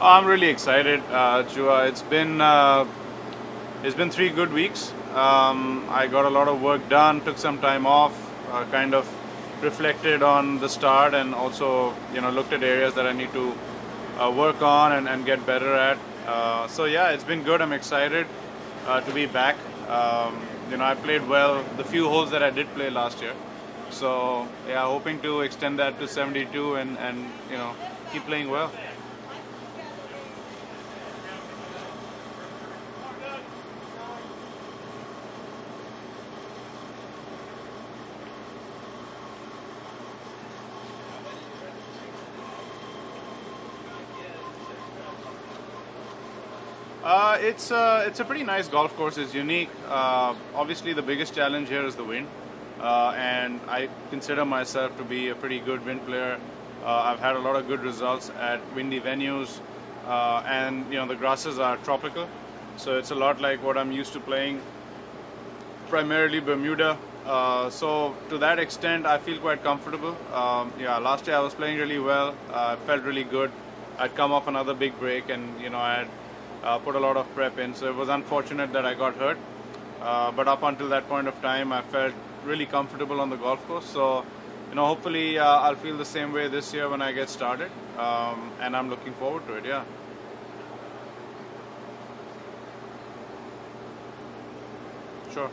I'm really excited, Chua. It's been 3 good weeks. I got a lot of work done, took some time off, kind of reflected on the start, and also looked at areas that I need to work on and get better at. So yeah, it's been good. I'm excited to be back. I played well the few holes that I did play last year. So yeah, hoping to extend that to 72 and keep playing well. It's a pretty nice golf course. It's unique. Obviously, the biggest challenge here is the wind, and I consider myself to be a pretty good wind player. I've had a lot of good results at windy venues, and the grasses are tropical, so it's a lot like what I'm used to playing, primarily Bermuda. So to that extent, I feel quite comfortable. Yeah, last year I was playing really well. Felt really good. I'd come off another big break, and I had put a lot of prep in. So it was unfortunate that I got hurt. But up until that point of time, I felt really comfortable on the golf course. So hopefully I'll feel the same way this year when I get started. And I'm looking forward to it. Yeah. Sure.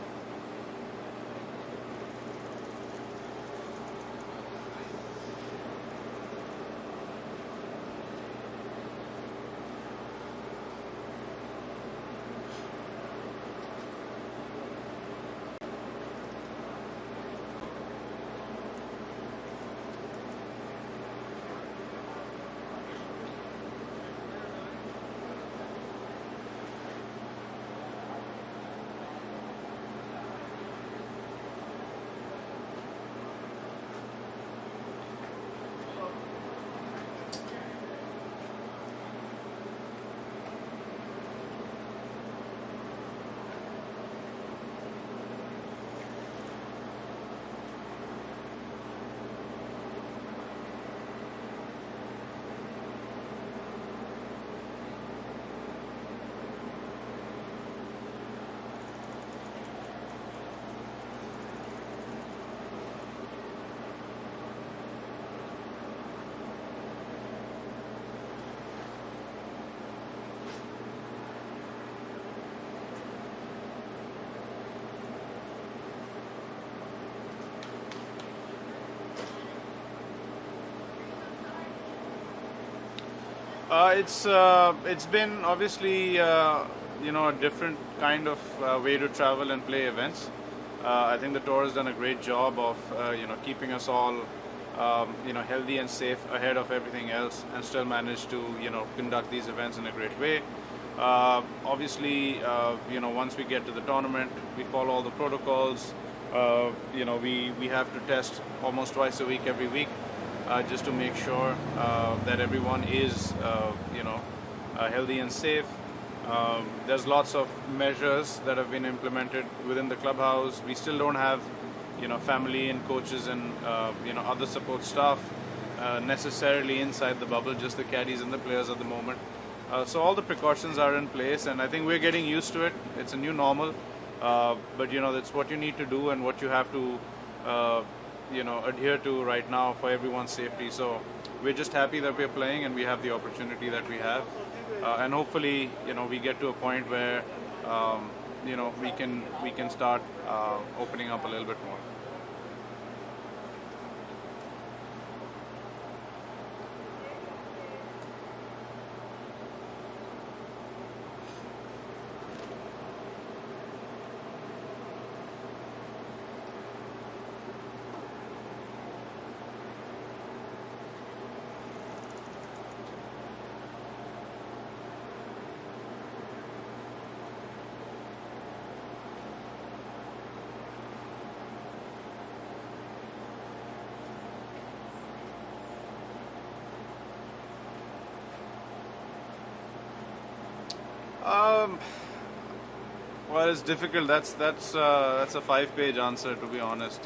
It's been obviously a different kind of way to travel and play events. I think the tour has done a great job of keeping us all healthy and safe ahead of everything else, and still manage to conduct these events in a great way. Obviously, once we get to the tournament, we follow all the protocols. We have to test almost twice a week, every week, just to make sure that everyone is healthy and safe. There's lots of measures that have been implemented within the clubhouse. We still don't have family and coaches and other support staff necessarily inside the bubble, just the caddies and the players at the moment. So all the precautions are in place, and I think we're getting used to it. It's a new normal, but that's what you need to do and what you have to adhere to right now for everyone's safety. So we're just happy that we're playing and we have the opportunity that we have, and hopefully we get to a point where we can start opening up a little bit more. Um, well, it's difficult. That's a five-page answer, to be honest,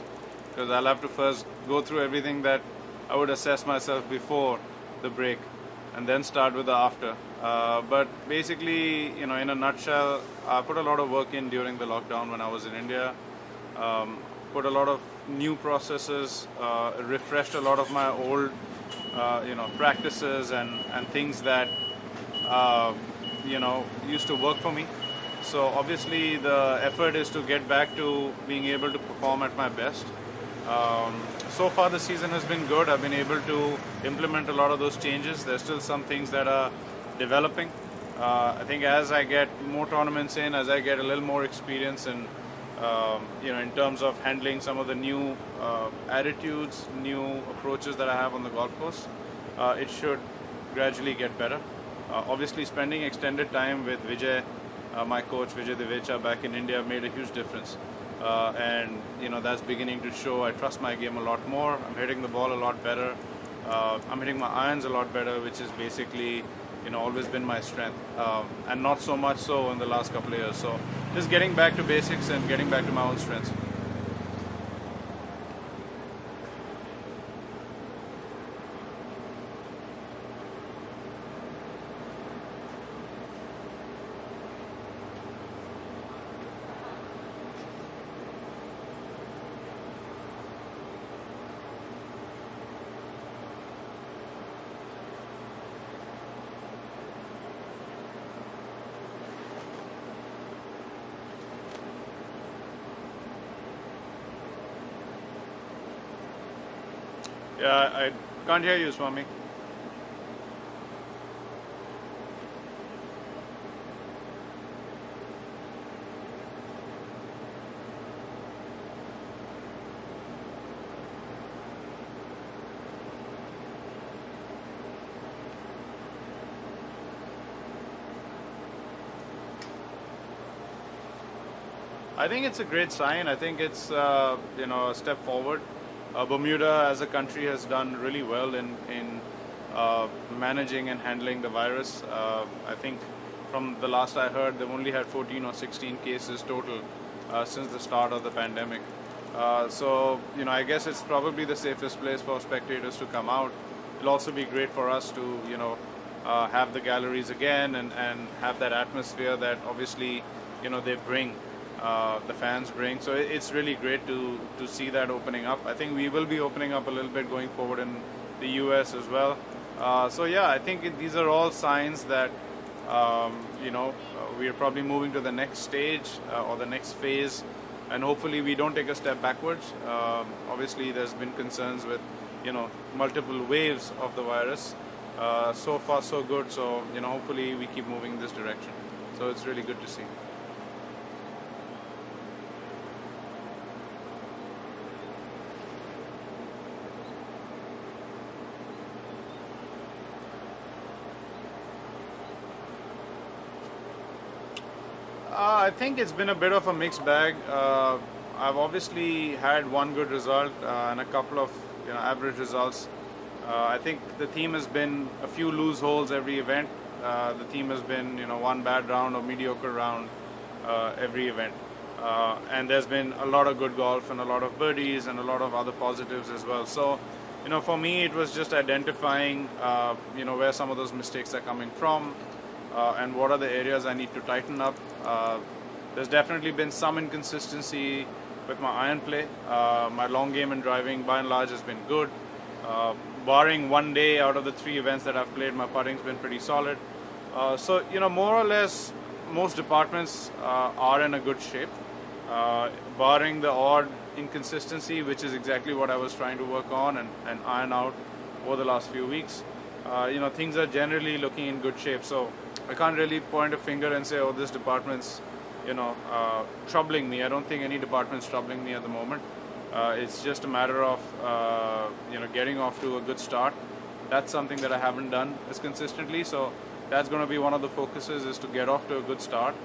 because I'll have to first go through everything that I would assess myself before the break. and then start with the after. But basically, in a nutshell, I put a lot of work in during the lockdown when I was in India. Um, Put a lot of new processes, refreshed a lot of my old, practices and things that used to work for me. So obviously the effort is to get back to being able to perform at my best. So far the season has been good. I've been able to implement a lot of those changes. There's still some things that are developing. I think as I get more tournaments in, as I get a little more experience in terms of handling some of the new attitudes, new approaches that I have on the golf course, it should gradually get better. Obviously, spending extended time with Vijay, my coach Vijay Devecha back in India, made a huge difference. And that's beginning to show. I trust my game a lot more. I'm hitting the ball a lot better. I'm hitting my irons a lot better, which is basically always been my strength, and not so much so in the last couple of years. So just getting back to basics and getting back to my own strengths. Yeah, I can't hear you, Swami. I think it's a great sign. I think it's a step forward. Bermuda as a country has done really well in managing and handling the virus. I think from the last I heard, they've only had 14 or 16 cases total since the start of the pandemic. So I guess it's probably the safest place for spectators to come out. It'll also be great for us to have the galleries again and have that atmosphere that obviously they bring. The fans bring. So it's really great to see that opening up. I think we will be opening up a little bit going forward in the US as well. So yeah, I think these are all signs that we are probably moving to the next stage or the next phase, and hopefully we don't take a step backwards. Obviously there's been concerns with multiple waves of the virus. So far so good. So hopefully we keep moving in this direction. So it's really good to see. I think it's been a bit of a mixed bag. I've obviously had one good result and a couple of average results. I think the theme has been a few loose holes every event. The theme has been one bad round or mediocre round every event. And there's been a lot of good golf and a lot of birdies and a lot of other positives as well. So for me it was just identifying where some of those mistakes are coming from. And what are the areas I need to tighten up. There's definitely been some inconsistency with my iron play. My long game and driving by and large has been good. Barring one day out of the 3 events that I've played, my putting's been pretty solid. So more or less most departments are in a good shape. Barring the odd inconsistency, which is exactly what I was trying to work on and iron out over the last few weeks. Things are generally looking in good shape. So I can't really point a finger and say, oh, this department's, troubling me. I don't think any department's troubling me at the moment. It's just a matter of, getting off to a good start. That's something that I haven't done as consistently. So that's going to be one of the focuses, is to get off to a good start,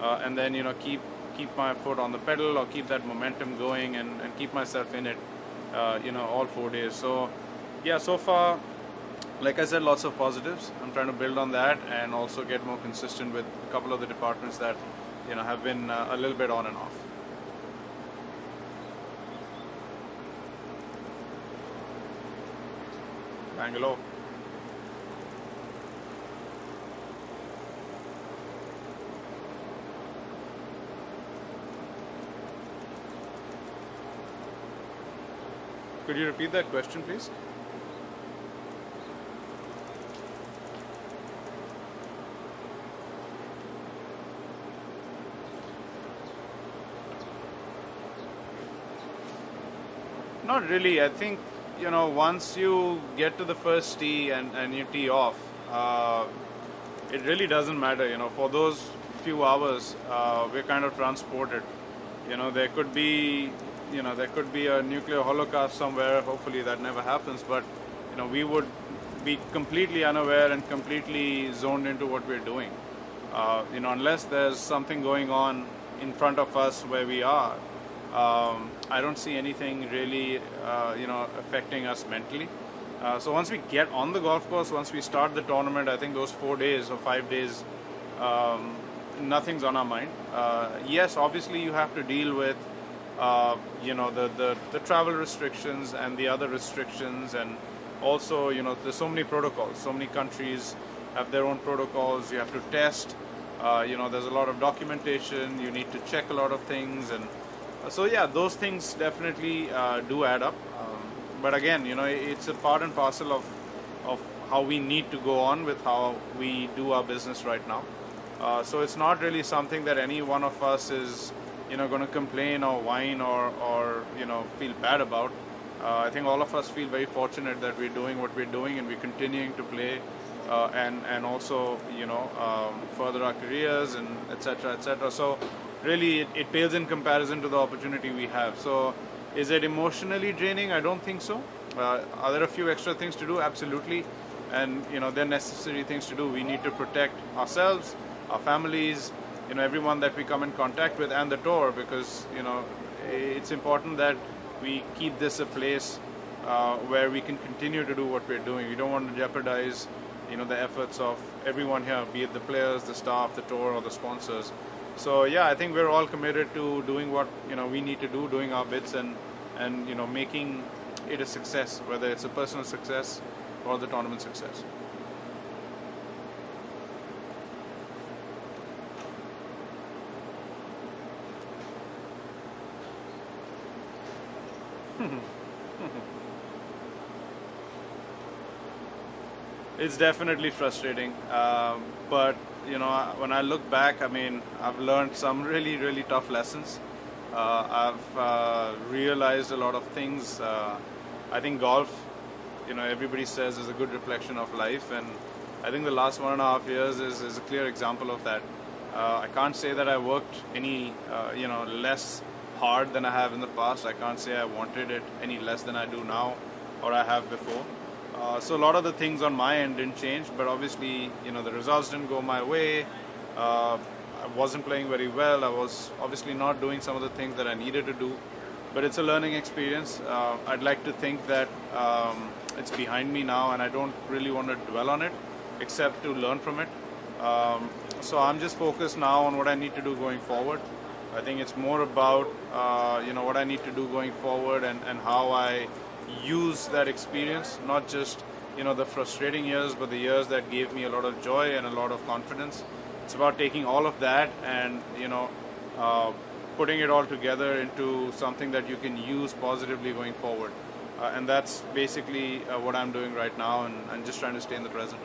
and then, keep my foot on the pedal or keep that momentum going and keep myself in it, all 4 days. So yeah, so far, like I said, lots of positives. I'm trying to build on that and also get more consistent with a couple of the departments that have been a little bit on and off. Bangalore. Could you repeat that question, please? Not really. I think, once you get to the first tee and you tee off, it really doesn't matter. For those few hours, we're kind of transported. There could be, there could be a nuclear holocaust somewhere. Hopefully that never happens. But, we would be completely unaware and completely zoned into what we're doing. Unless there's something going on in front of us where we are. I don't see anything really, affecting us mentally. So once we get on the golf course, once we start the tournament, I think those 4 days or 5 days, nothing's on our mind. Yes, obviously you have to deal with, the travel restrictions and the other restrictions, and also, there's so many protocols. So many countries have their own protocols. You have to test. There's a lot of documentation. You need to check a lot of things, and so yeah, those things definitely do add up. But again, it's a part and parcel of how we need to go on with how we do our business right now. So it's not really something that any one of us is, going to complain or whine or feel bad about. I think all of us feel very fortunate that we're doing what we're doing and we're continuing to play and also, further our careers and etc. etc. So really, it pales in comparison to the opportunity we have. So, is it emotionally draining? I don't think so. Are there a few extra things to do? Absolutely. And, they're necessary things to do. We need to protect ourselves, our families, everyone that we come in contact with, and the tour, because, it's important that we keep this a place where we can continue to do what we're doing. We don't want to jeopardize, the efforts of everyone here, be it the players, the staff, the tour, or the sponsors. So yeah, I think we're all committed to doing what we need to do, doing our bits, and making it a success, whether it's a personal success or the tournament success. It's definitely frustrating, but when I look back, I mean, I've learned some really, really tough lessons. I've realized a lot of things. I think golf, everybody says is a good reflection of life, and I think the last 1.5 years is a clear example of that. I can't say that I worked any, less hard than I have in the past. I can't say I wanted it any less than I do now, or I have before. So a lot of the things on my end didn't change, but obviously, the results didn't go my way. I wasn't playing very well. I was obviously not doing some of the things that I needed to do, but it's a learning experience. I'd like to think that it's behind me now, and I don't really want to dwell on it, except to learn from it. So I'm just focused now on what I need to do going forward. I think it's more about, what I need to do going forward and how I use that experience, not just the frustrating years, but the years that gave me a lot of joy and a lot of confidence. It's about taking all of that and putting it all together into something that you can use positively going forward, and that's basically what I'm doing right now, and I'm just trying to stay in the present.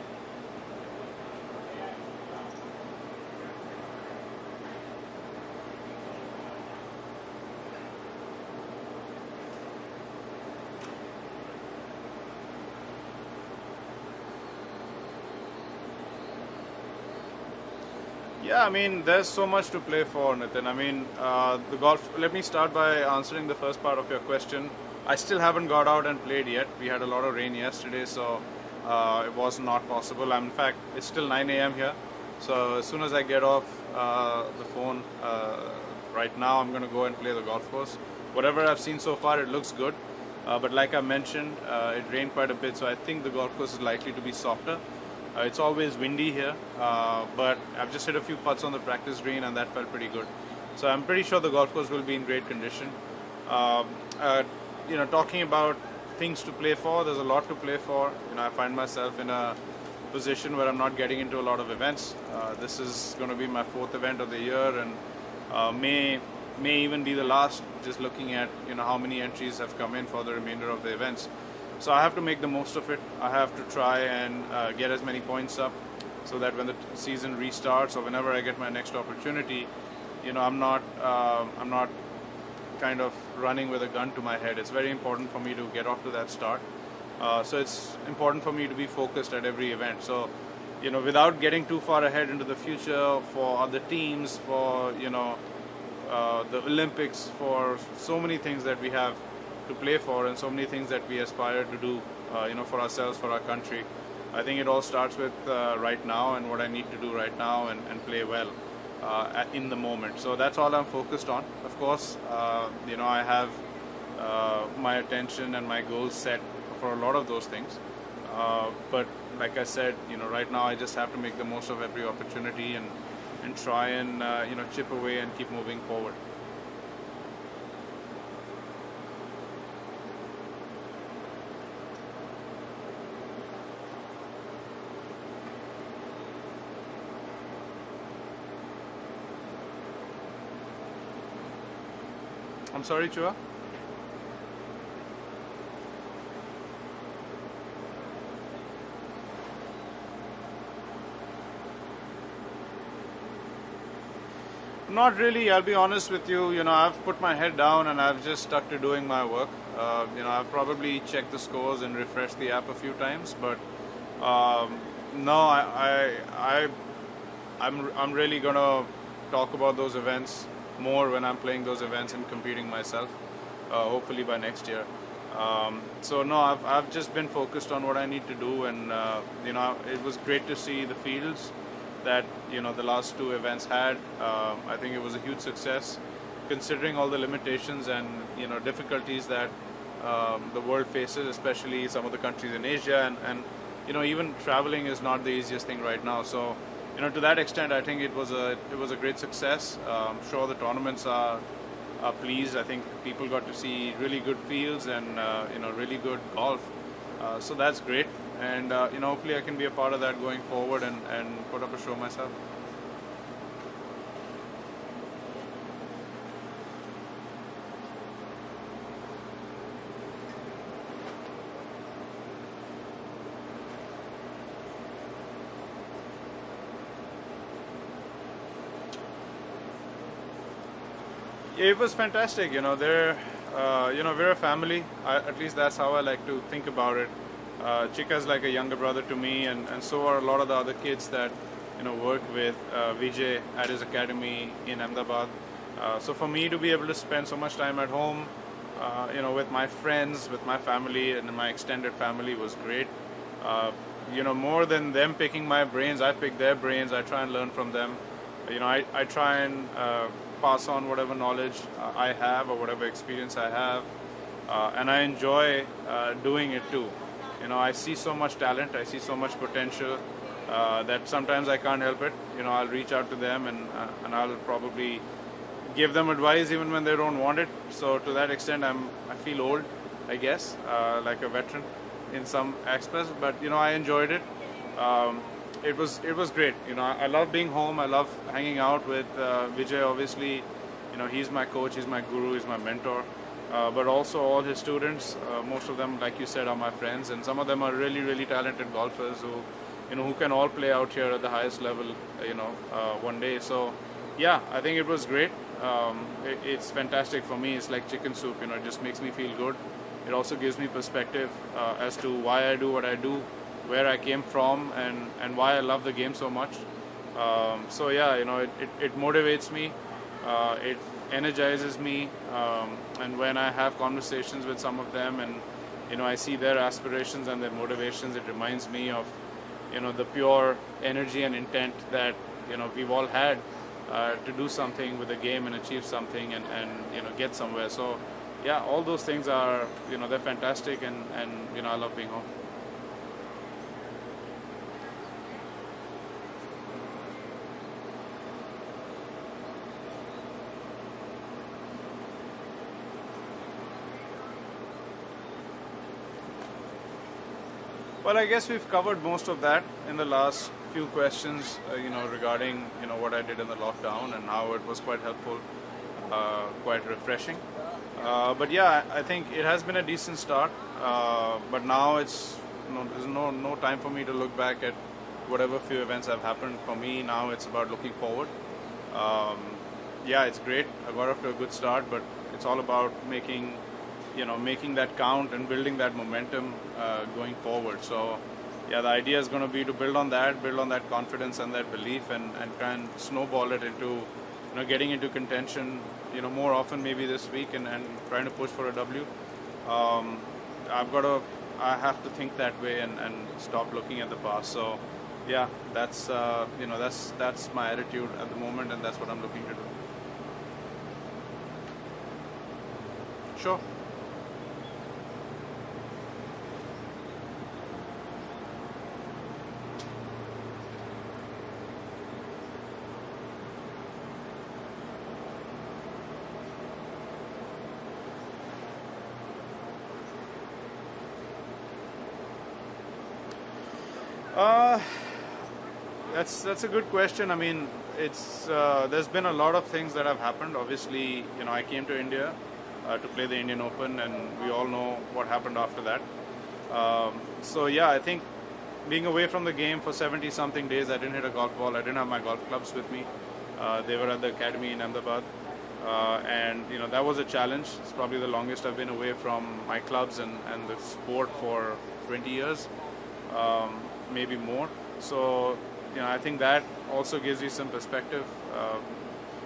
Yeah, I mean, there's so much to play for, Nitin. I mean, the golf. Let me start by answering the first part of your question. I still haven't got out and played yet. We had a lot of rain yesterday, so it was not possible. In fact, it's still 9 a.m. here. So as soon as I get off the phone right now, I'm going to go and play the golf course. Whatever I've seen so far, it looks good. But like I mentioned, it rained quite a bit, so I think the golf course is likely to be softer. It's always windy here, but I've just hit a few putts on the practice green, and that felt pretty good. So I'm pretty sure the golf course will be in great condition. Talking about things to play for, there's a lot to play for. I find myself in a position where I'm not getting into a lot of events. This is going to be my 4th event of the year, and May may even be the last, just looking at how many entries have come in for the remainder of the events. So I have to make the most of it. I have to try and get as many points up, so that when the season restarts or whenever I get my next opportunity, I'm not kind of running with a gun to my head. It's very important for me to get off to that start. So it's important for me to be focused at every event. So, without getting too far ahead into the future, for other teams, for the Olympics, for so many things that we have to play for, and so many things that we aspire to do, for ourselves, for our country. I think it all starts with right now and what I need to do right now, and play well in the moment. So that's all I'm focused on. Of course, I have my attention and my goals set for a lot of those things. But like I said, right now I just have to make the most of every opportunity, and try and chip away and keep moving forward. I'm sorry, Chua. Not really, I'll be honest with you. I've put my head down and I've just stuck to doing my work. I've probably checked the scores and refreshed the app a few times, but no, I'm really gonna talk about those events more when I'm playing those events and competing myself. Hopefully by next year. So no, I've just been focused on what I need to do, and it was great to see the fields that the last two events had. I think it was a huge success, considering all the limitations and difficulties that the world faces, especially some of the countries in Asia, and even traveling is not the easiest thing right now. So to that extent, I think it was a great success. I'm sure the tournaments are pleased. I think people got to see really good fields and really good golf. So that's great, and hopefully I can be a part of that going forward, and put up a show myself. Yeah, it was fantastic. We're a family. At least that's how I like to think about it. Chika's like a younger brother to me, and so are a lot of the other kids that work with Vijay at his academy in Ahmedabad. So for me to be able to spend so much time at home, with my friends, with my family, and my extended family was great. More than them picking my brains, I pick their brains. I try and learn from them. I try and pass on whatever knowledge I have or whatever experience I have, and I enjoy doing it too. I see so much talent, I see so much potential, that sometimes I can't help it. I'll reach out to them, and I'll probably give them advice even when they don't want it. So to that extent, I feel old, I guess, like a veteran in some aspects. But I enjoyed it. It was great. I love being home. I love hanging out with Vijay. Obviously, he's my coach, he's my guru, he's my mentor. But also all his students. Most of them, like you said, are my friends, and some of them are really, really talented golfers who can all play out here at the highest level. One day. So, yeah, I think it was great. It's fantastic for me. It's like chicken soup. It just makes me feel good. It also gives me perspective as to why I do what I do, where I came from, and why I love the game so much. So yeah, it motivates me, it energizes me, and when I have conversations with some of them, and I see their aspirations and their motivations, it reminds me of the pure energy and intent that we've all had to do something with the game and achieve something, and get somewhere. So yeah, all those things are they're fantastic, and I love being home. Well, I guess we've covered most of that in the last few questions, regarding what I did in the lockdown and how it was quite helpful. quite refreshing. But yeah, I think it has been a decent start. But now there's no time for me to look back at whatever few events have happened. For me now, it's about looking forward. Um, yeah, it's great. I got off to a good start, but it's all about making that count and building that momentum going forward. So yeah, the idea is going to be to build on that confidence and that belief, and try and snowball it into getting into contention more often maybe this week, and trying to push for a W. um, I have to think that way, and stop looking at the past. So yeah, that's my attitude at the moment, and that's what I'm looking to do. Sure. Uh, that's a good question. I mean, it's there's been a lot of things that have happened. Obviously, I came to India to play the Indian Open, and we all know what happened after that. So yeah, I think being away from the game for 70 something days, I didn't hit a golf ball. I didn't have my golf clubs with me. They were at the academy in Ahmedabad, and that was a challenge. It's probably the longest I've been away from my clubs and the sport for 20 years. Maybe more. So, I think that also gives you some perspective.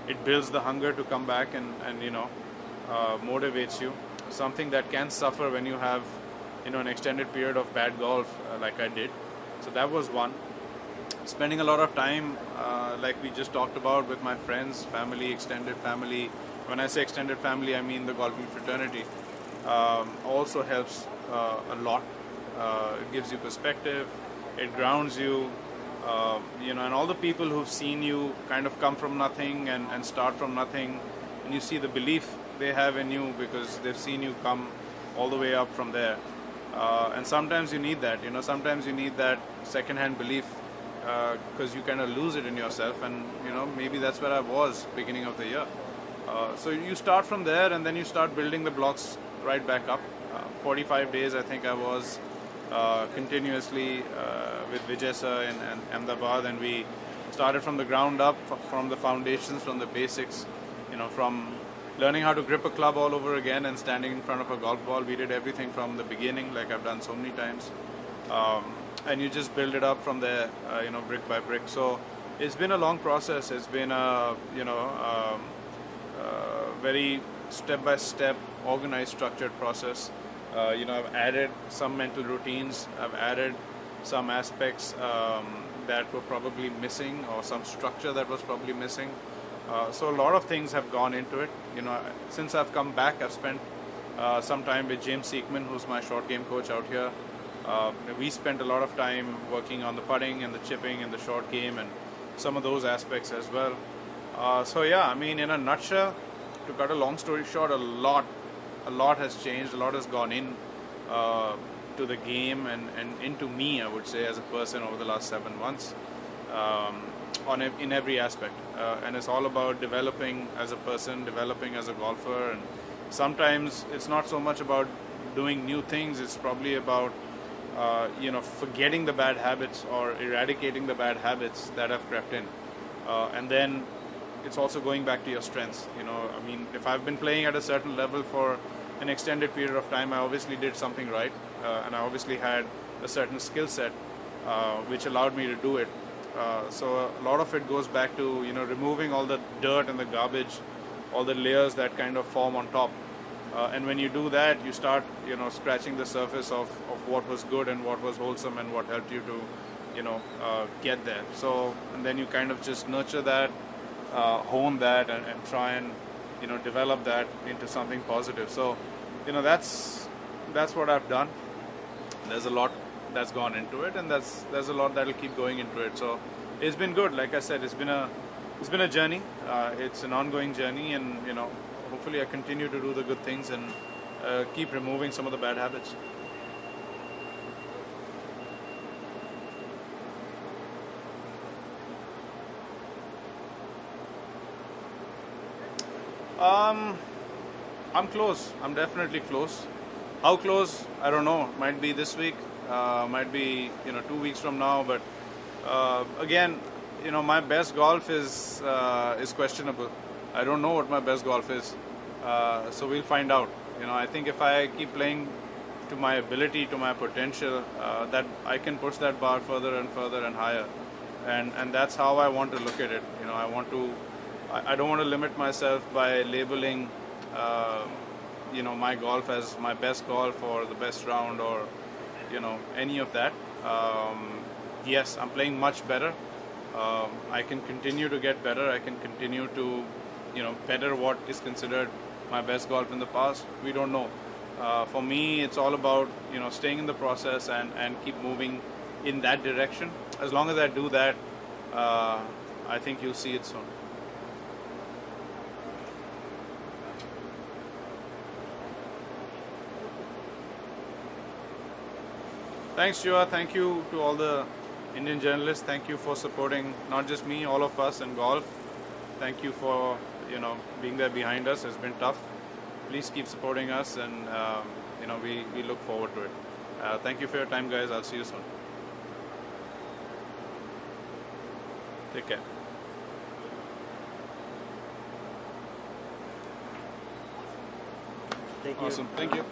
It builds the hunger to come back, and motivates you. Something that can suffer when you have, an extended period of bad golf, like I did. So that was one. Spending a lot of time, like we just talked about, with my friends, family, extended family. When I say extended family, I mean the golfing fraternity. Also helps a lot. It gives you perspective. It grounds you, and all the people who've seen you kind of come from nothing and start from nothing, and you see the belief they have in you because they've seen you come all the way up from there. And sometimes you need that, sometimes you need that second-hand belief, because you kind of lose it in yourself, and maybe that's where I was beginning of the year. So you start from there, and then you start building the blocks right back up. 45 days, I think I was continuously with Vijay sir in Ahmedabad, and we started from the ground up, from the foundations, from the basics, from learning how to grip a club all over again and standing in front of a golf ball. We did everything from the beginning, like I've done so many times, and you just build it up from there, brick by brick. So it's been a long process. It's been a very step-by-step, organized, structured process. I've added some mental routines. I've added some aspects that were probably missing, or some structure that was probably missing. So a lot of things have gone into it. Since I've come back, I've spent some time with James Seekman, who's my short game coach out here. We spent a lot of time working on the putting and the chipping and the short game and some of those aspects as well. So yeah, I mean, in a nutshell, to cut a long story short, a lot has changed. A lot has gone in to the game and into me, I would say, as a person over the last 7 months, in every aspect. And it's all about developing as a person, developing as a golfer. And sometimes it's not so much about doing new things. It's probably about forgetting the bad habits or eradicating the bad habits that have crept in. And then it's also going back to your strengths. I mean, if I've been playing at a certain level for an extended period of time, I obviously did something right, and I obviously had a certain skill set which allowed me to do it. So a lot of it goes back to removing all the dirt and the garbage, all the layers that kind of form on top. And when you do that, you start scratching the surface of what was good and what was wholesome and what helped you to get there. So, and then you kind of just nurture that, hone that, and try and develop that into something positive. So that's what I've done. There's a lot that's gone into it, and there's a lot that'll keep going into it. So it's been good. Like I said, it's been a journey. It's an ongoing journey, and hopefully I continue to do the good things and keep removing some of the bad habits. Um, I'm close. I'm definitely close. How close? I don't know. Might be this week. Might be 2 weeks from now. But again, my best golf is questionable. I don't know what my best golf is. So we'll find out. I think if I keep playing to my ability, to my potential, that I can push that bar further and further and higher. And that's how I want to look at it. I don't want to limit myself by labeling my golf as my best golf or the best round or any of that. Yes, I'm playing much better. I can continue to get better. I can continue to better what is considered my best golf in the past. We don't know. For me, it's all about staying in the process and keep moving in that direction. As long as I do that, I think you'll see it soon. Thanks, Shiva. Thank you to all the Indian journalists. Thank you for supporting not just me, all of us in golf. Thank you for being there behind us. It's been tough. Please keep supporting us, and we look forward to it. Thank you for your time, guys. I'll see you soon. Take care. Thank you. Awesome. Thank you.